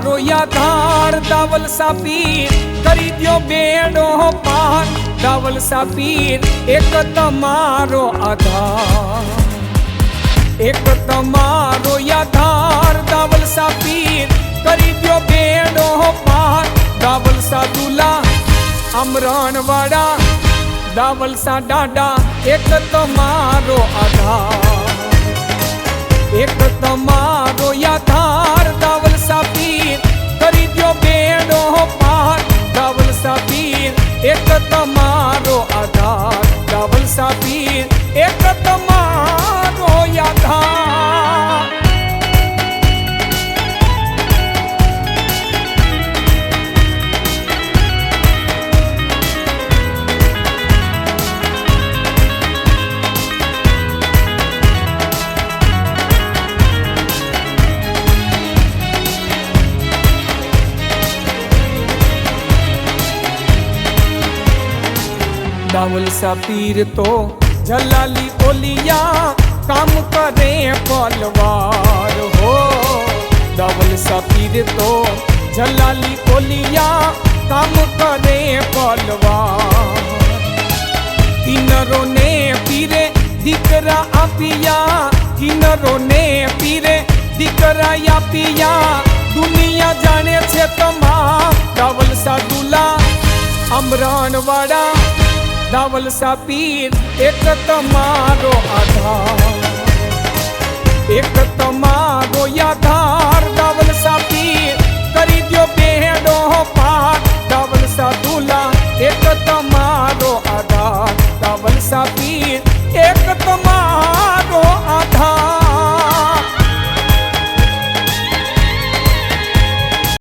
તમારો યાધાર દાવલ સાપીર કરી દ્યો બેડો પાર દાવલ સાપીર એક તમારો આધાર એક તમારો યાધાર દાવલ સાપીર કરી દ્યો બેડો પાર દાવલ સા દુલા અમરણ વાળા દાવલ સા ડાડા એક તમારો આધાર એક તમારો યાધાર દાવલ સાપીર કરી દ્યો બેડો પાર દાવલ સાપીર એક તમારો આધાર દાવલ સાપીર એક તમારો યાધાર दावल सापीर तो जलाली ओलिया काम करे पलवार हो दावल सापीर तो जलाली ओलिया काम करे पलवार किन्नरों ने पीरे दीकरा आपिया किन्नरों ने पीरे दीकरा आपिया दुनिया जाने छे तमाम दावल सा दूला अमरण वाड़ा दावल सापीर एक तमारो आधार एक तमारो याधार दावल सापीर करी द्यो बेड़ो पार दावल सा दूला एक तमारो आधार दावल सापीर एक तमारो आधार।